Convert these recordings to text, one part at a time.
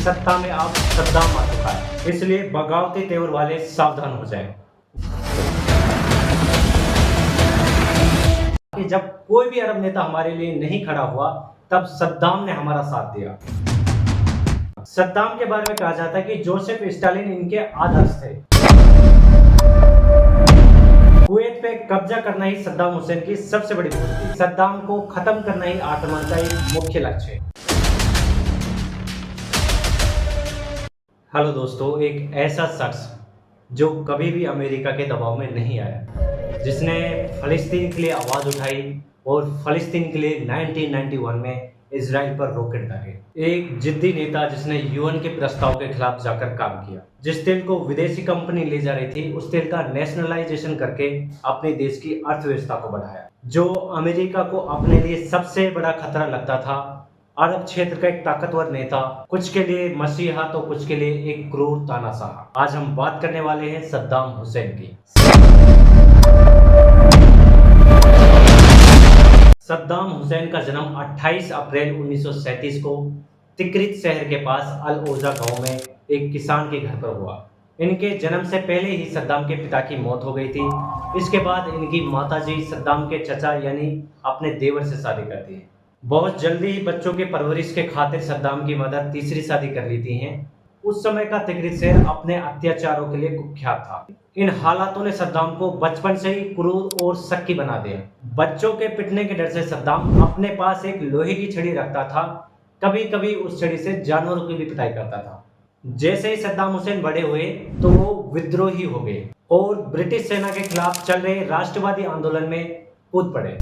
सत्ता में अब सद्दाम आ चुका है, इसलिए बगावती तेवर वाले सावधान हो जाएं। कि जब कोई भी अरब नेता हमारे लिए नहीं खड़ा हुआ, तब सद्दाम ने हमारा साथ दिया। सद्दाम के बारे में कहा जाता है कि जोसेफ स्टालिन इनके आदर्श थे। कुवैत पे कब्जा करना ही सद्दाम हुसैन की सबसे बड़ी भूल थी। सद्दाम को खत्म करना ही आक्रमण का एक मुख्य लक्ष्य है। हेलो दोस्तों, एक ऐसा शख्स जो कभी भी अमेरिका के दबाव में नहीं आया, जिसने फलस्तीन के लिए आवाज उठाई और फलस्तीन के लिए 1991 में इजराइल पर रॉकेट दागे। एक जिद्दी नेता जिसने यूएन के प्रस्ताव के खिलाफ जाकर काम किया। जिस तेल को विदेशी कंपनी ले जा रही थी, उस तेल का नेशनलाइजेशन करके अपने देश की अर्थव्यवस्था को बढ़ाया। जो अमेरिका को अपने लिए सबसे बड़ा खतरा लगता था, अरब क्षेत्र का एक ताकतवर नेता, कुछ के लिए मसीहा तो कुछ के लिए एक क्रूर तानाशाह। आज हम बात करने वाले हैं सद्दाम हुसैन की। सद्दाम हुसैन का जन्म 28 अप्रैल 1937 को तिक्रित शहर के पास अल ओजा गांव में एक किसान के घर पर हुआ। इनके जन्म से पहले ही सद्दाम के पिता की मौत हो गई थी। इसके बाद इनकी माताजी सद्दाम के चचा यानी अपने देवर से शादी करती है। बहुत जल्दी ही बच्चों के परवरिश के खातिर सद्दाम की मदर तीसरी शादी कर लेती हैं। उस समय का तिक्रित शहर अपने अत्याचारों के लिए कुख्यात था। इन हालातों ने सद्दाम को बचपन से ही क्रूर और शक्की बना दिया। बच्चों के पिटने के डर से सद्दाम अपने पास एक लोहे की छड़ी रखता था। कभी कभी उस छड़ी से जानवरों की भी पिटाई करता था। जैसे ही सद्दाम हुसैन बड़े हुए तो वो विद्रोही हो गए और ब्रिटिश सेना के खिलाफ चल रहे राष्ट्रवादी आंदोलन में कूद पड़े।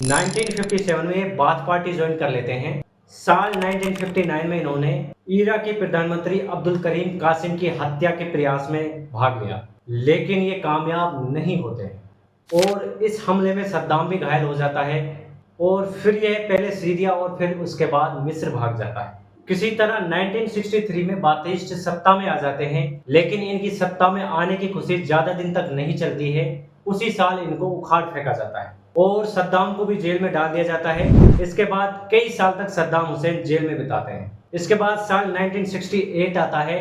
1957 में बाथ पार्टी ज्वाइन कर लेते हैं। साल 1959 में इन्होंने इराक के प्रधानमंत्री अब्दुल करीम कासिम की हत्या के प्रयास में भाग लिया, लेकिन ये कामयाब नहीं होते और इस हमले में सद्दाम भी घायल हो जाता है और फिर यह पहले सीरिया और फिर उसके बाद मिस्र भाग जाता है। किसी तरह 1963 में बाथिस्ट सत्ता में आ जाते हैं, लेकिन इनकी सत्ता में आने की खुशी ज्यादा दिन तक नहीं चलती है। उसी साल इनको उखाड़ फेंका जाता है और सद्दाम को भी जेल में डाल दिया जाता है। इसके बाद कई साल तक सद्दाम हुसैन जेल में बिताते हैं। इसके बाद साल 1968 आता है।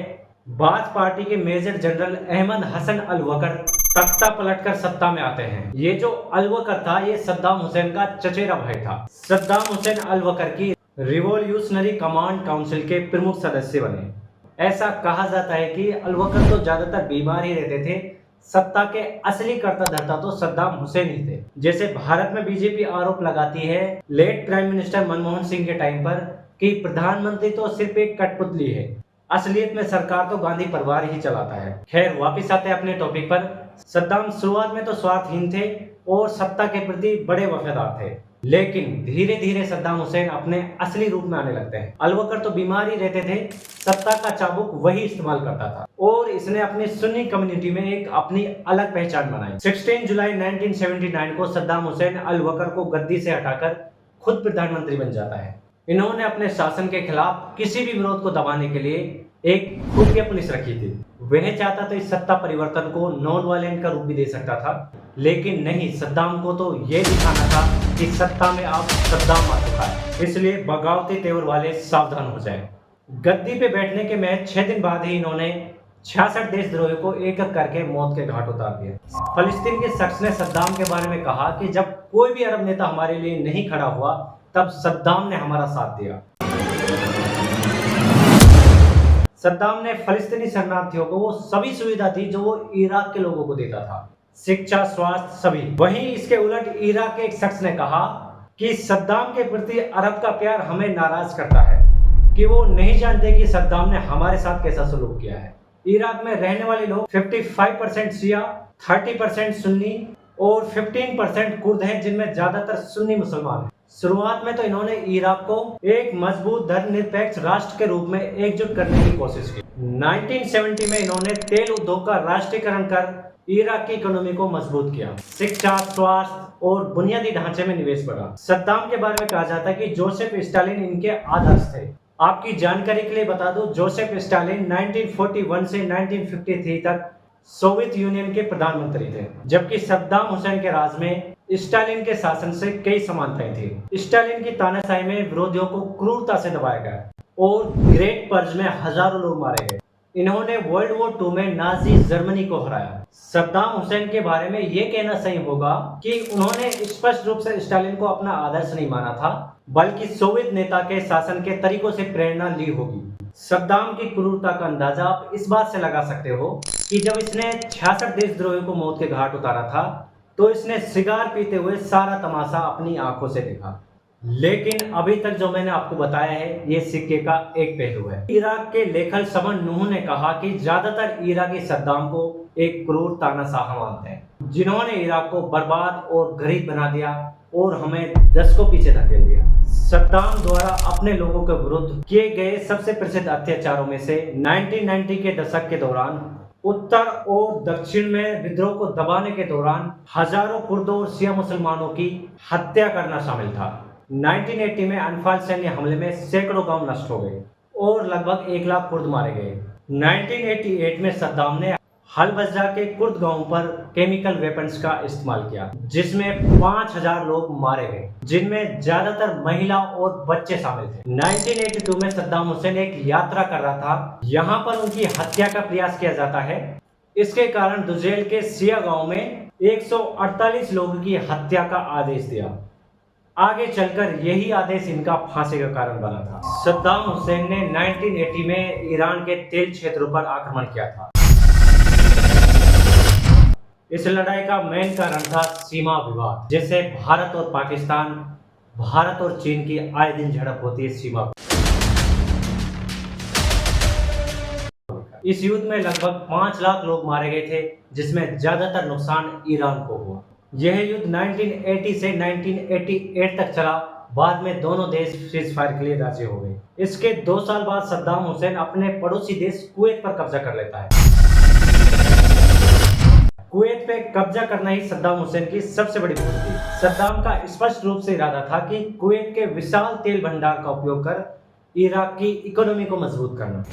बाथ पार्टी के मेजर जनरल अहमद हसन अल वकर तख्ता पलटकर सत्ता में आते हैं। ये जो अल वकर था, ये सद्दाम हुसैन का चचेरा भाई था। सद्दाम हुसैन अल वकर की रिवॉल्यूशनरी कमांड काउंसिल के प्रमुख सदस्य बने। ऐसा कहा जाता है कि अल वकर तो ज्यादातर बीमार ही रहते थे, सत्ता के असली कर्ता धर्ता तो सद्दाम हुसैन ही थे। जैसे भारत में बीजेपी आरोप लगाती है late prime minister Manmohan Singh के टाइम पर कि प्रधानमंत्री तो सिर्फ एक कठपुतली है, असलियत में सरकार तो गांधी परिवार ही चलाता है। खैर, वापिस आते हैं अपने टॉपिक पर। सद्दाम शुरुआत में तो स्वार्थहीन थे और सत्ता के प्रति बड़े वफादार थे, लेकिन धीरे धीरे सद्दाम हुसैन अपने असली रूप में आने लगते हैं। अल वकर तो बीमार ही रहते थे, सत्ता का चाबुक वही इस्तेमाल करता था और इसने अपनी सुन्नी कम्युनिटी में एक अपनी अलग पहचान बनाई। 16 जुलाई 1979 को सद्दाम हुसैन अल वकर को गद्दी से हटाकर खुद प्रधानमंत्री बन जाता है। इन्होंने अपने शासन के खिलाफ किसी भी विरोध को दबाने के लिए एक खुफिया पुलिस रखी थी। वह चाहता तो इस सत्ता परिवर्तन को नॉन वायलेंट का रूप भी दे सकता था, लेकिन नहीं, सद्दाम को तो यह दिखाना था कि सत्ता में अब सद्दाम आ चुका है, इसलिए बगावती तेवर वाले सावधान हो जाएं। गद्दी पे बैठने के महज 6 दिन बाद ही इन्होंने 66 देशद्रोहियों को एक एक करके मौत के घाट उतार दिया। फलस्तीन के शख्स ने सद्दाम के बारे में कहा कि जब कोई भी अरब नेता हमारे लिए नहीं खड़ा हुआ, तब सद्दाम ने हमारा साथ दिया। सद्दाम ने फलस्तीनी शरणार्थियों को वो सभी सुविधा थी जो वो इराक के लोगों को देता था, शिक्षा, स्वास्थ्य, सभी। वहीं इसके उलट इराक के एक शख्स ने कहा कि सद्दाम के प्रति अरब का प्यार हमें नाराज करता है, कि वो नहीं जानते कि सद्दाम ने हमारे साथ कैसा सलूक किया है। इराक में रहने वाले लोग 55% शिया, 30% सुन्नी और 15% कुर्द हैं, जिनमें ज्यादातर सुन्नी मुसलमान हैं। शुरुआत में तो इन्होंने इराक को एक मजबूत धर्मनिरपेक्ष राष्ट्र के रूप में एकजुट करने की कोशिश की। 1970 में इन्होंने तेल उद्योग का राष्ट्रीयकरण कर इराक की इकोनॉमी को मजबूत किया। शिक्षा, स्वास्थ्य और बुनियादी ढांचे में निवेश बढ़ा। सद्दाम के बारे में कहा जाता है कि जोसेफ स्टालिन इनके आदर्श थे। आपकी जानकारी के लिए बता दूं, जोसेफ स्टालिन 1941 से 1953 तक सोवियत यूनियन के प्रधानमंत्री थे, जबकि सद्दाम हुसैन के राज में स्टालिन के शासन से कई समानताएं थी। स्टालिन की तानाशाही में विरोधियों को क्रूरता से दबाया गया और ग्रेट पर्ज में हजारों लोग मारे गए। इन्होंने वर्ल्ड वॉर 2 में नाजी जर्मनी को हराया। सद्दाम हुसैन के बारे में यह कहना सही होगा कि उन्होंने स्पष्ट रूप से स्टालिन को अपना आदर्श नहीं माना था, बल्कि सोवियत नेता के शासन के तरीकों से प्रेरणा ली होगी। सद्दाम की क्रूरता का अंदाजा आप इस बात से लगा सकते हो कि जब इसने 66 देशद्रोहियों को मौत के घाट उतारा था, तो इसने सिगार पीते हुए सारा तमाशा अपनी आंखों से देखा। लेकिन अभी तक जो मैंने आपको बताया है, ये सिक्के का एक पहलू है। इराक के लेखक समन नूह ने कहा कि ज्यादातर इराकी सद्दाम को एक क्रूर तानाशाह मानते हैं, जिन्होंने इराक को बर्बाद और गरीब बना दिया और हमें दशकों पीछे धकेल दिया। सद्दाम द्वारा अपने लोगों के विरुद्ध किए गए सबसे प्रसिद्ध अत्याचारों में से 1990 के दशक के दौरान उत्तर और दक्षिण में विद्रोह को दबाने के दौरान हजारों कुर्दों और शिया मुसलमानों की हत्या करना शामिल था। 1980 में अनफाल सैन्य हमले में सैकड़ों गांव नष्ट हो गए और लगभग 1 लाख कुर्द मारे गए। 1988 में सद्दाम ने हल-बज्जा के कुर्द गांवों पर केमिकल वेपन्स का इस्तेमाल किया, जिसमें 5000 लोग मारे गए, जिनमें ज्यादातर महिला और बच्चे शामिल थे। 1982 में सद्दाम हुसैन एक यात्रा कर रहा था, यहाँ पर उनकी हत्या का प्रयास किया जाता है। इसके कारण दुजेल के शिया गांव में 148 लोगों की हत्या का आदेश दिया। आगे चलकर यही आदेश इनका फांसी का कारण बना था। सद्दाम हुसैन ने 1980 में ईरान के तेल क्षेत्रों पर आक्रमण किया था। इस लड़ाई का मेन कारण था सीमा विवाद, जैसे भारत और पाकिस्तान, भारत और चीन की आए दिन झड़प होती है सीमा। इस युद्ध में लगभग 5 लाख लोग मारे गए थे, जिसमें ज्यादातर नुकसान ईरान को हुआ। यह युद्ध 1980 से 1988 तक चला। बाद में दोनों देश सीज फायर के लिए राजी हो गए। इसके 2 साल बाद सद्दाम हुसैन अपने पड़ोसी देश कुवैत पर कब्जा कर लेता है। कुवैत पे कब्जा करना ही सद्दाम हुसैन की सबसे बड़ी भूल थी। सद्दाम का स्पष्ट रूप से इरादा था कि कुवैत के विशाल तेल भंडार का उपयोग कर इराक की इकोनॉमी को मजबूत करना।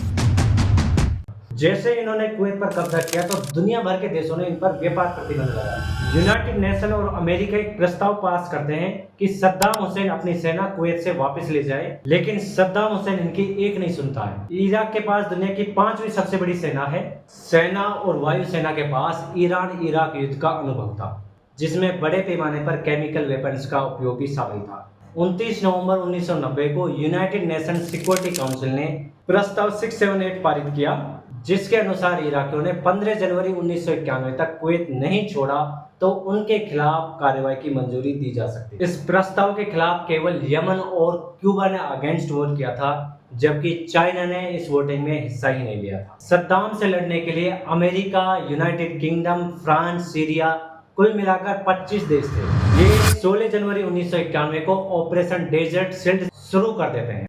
जैसे इन्होंने कुवैत पर कब्जा किया तो दुनिया भर के देशों ने इन पर व्यापार प्रतिबंध लगाया। यूनाइटेड नेशन और अमेरिका एक प्रस्ताव पास करते हैं कि सद्दाम हुसैन अपनी सेना कुवैत से वापस ले जाए, लेकिन सद्दाम हुसैन इनकी एक नहीं सुनता है। इराक के पास दुनिया की 5वीं सबसे बड़ी सेना है। सेना और वायुसेना के पास ईरान इराक युद्ध का अनुभव था, जिसमें बड़े पैमाने पर केमिकल वेपन्स का उपयोग भी शामिल था। 29 नवंबर 1990 को यूनाइटेड नेशन सिक्योरिटी काउंसिल ने प्रस्ताव 678 पारित किया, जिसके अनुसार इराकियों ने 15 जनवरी 1991 तक कुवैत नहीं छोड़ा तो उनके खिलाफ कार्रवाई की मंजूरी दी जा सकती। इस प्रस्ताव के खिलाफ केवल यमन और क्यूबा ने अगेंस्ट वोट किया था, जबकि चाइना ने इस वोटिंग में हिस्सा ही नहीं लिया था। सद्दाम से लड़ने के लिए America, United kingdom, France, Syria, कुल मिलाकर 25 देश थे। ये 16 जनवरी 1991 को ऑपरेशन डेजर्ट शील्ड शुरू कर देते हैं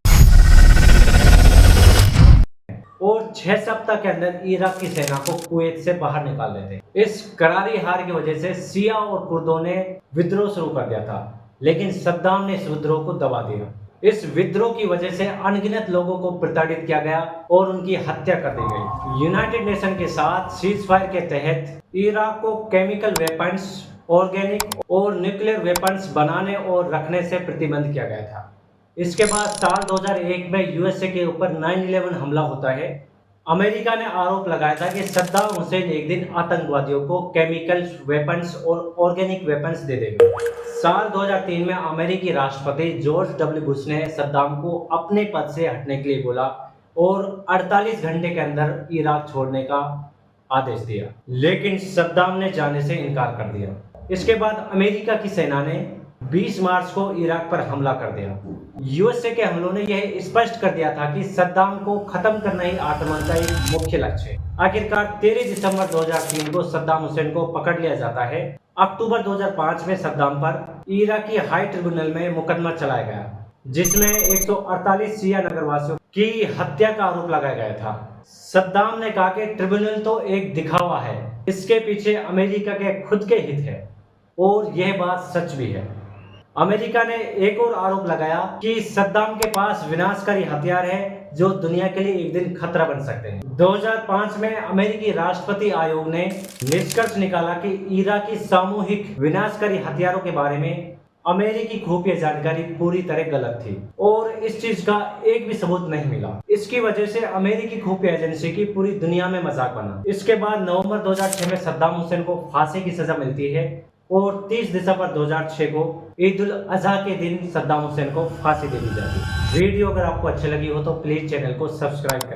और 6 सप्ताह के अंदर इराक की सेना को कुवैत से बाहर निकाल देते हैं। इस करारी हार की वजह से शिया और कुर्दों ने विद्रोह शुरू कर दिया था, लेकिन सद्दाम ने इस विद्रोह को दबा दिया। इस विद्रोह की वजह से अनगिनत लोगों को प्रताड़ित किया गया और उनकी हत्या कर दी गई। यूनाइटेड नेशन के साथ सीज फायर के तहत इराक को केमिकल वेपन्स, ऑर्गेनिक और न्यूक्लियर वेपन्स बनाने और रखने से प्रतिबंध किया गया था। इसके बाद साल 2001 में यूएसए के ऊपर 9/11 हमला होता है। अमेरिका ने आरोप लगाया था कि सद्दाम हुसैन एक दिन आतंकवादियों को केमिकल वेपन्स और ऑर्गेनिक वेपन्स दे देंगे। साल 2003 में अमेरिकी राष्ट्रपति जॉर्ज डब्ल्यू बुश ने सद्दाम को अपने पद से हटने के लिए बोला और 48 घंटे के अंदर इराक छोड़ने का आदेश दिया, लेकिन सद्दाम ने जाने से इनकार कर दिया। इसके बाद अमेरिका की सेना ने 20 मार्च को इराक पर हमला कर दिया। यूएसए के हमलों ने यह स्पष्ट कर दिया था कि सद्दाम को खत्म करना ही आक्रमण का एक मुख्य लक्ष्य है। आखिरकार 13 दिसंबर 2003 को सद्दाम हुसैन को पकड़ लिया जाता है। अक्टूबर 2005 में सद्दाम पर इराकी हाई ट्रिब्यूनल में मुकदमा चलाया गया, जिसमें 148 शिया नगरवासियों की हत्या का आरोप लगाया गया था। सद्दाम ने कहा कि ट्रिब्यूनल तो एक दिखावा है, इसके पीछे अमेरिका के खुद के हित है, और यह बात सच भी है। अमेरिका ने एक और आरोप लगाया कि सद्दाम के पास विनाशकारी हथियार है जो दुनिया के लिए एक दिन खतरा बन सकते हैं। 2005 में अमेरिकी राष्ट्रपति आयोग ने निष्कर्ष निकाला कि इराकी सामूहिक विनाशकारी हथियारों के बारे में अमेरिकी खुफिया जानकारी पूरी तरह गलत थी और इस चीज का एक भी सबूत नहीं मिला। इसकी वजह से अमेरिकी खुफिया एजेंसी की पूरी दुनिया में मजाक बना। इसके बाद नवंबर 2006 में सद्दाम हुसैन को फांसी की सजा मिलती है और 30 दिसंबर 2006 को ईद उल अजहा के दिन सद्दाम हुसैन को फांसी दे दी जाती है। वीडियो अगर आपको अच्छी लगी हो तो प्लीज चैनल को सब्सक्राइब करें।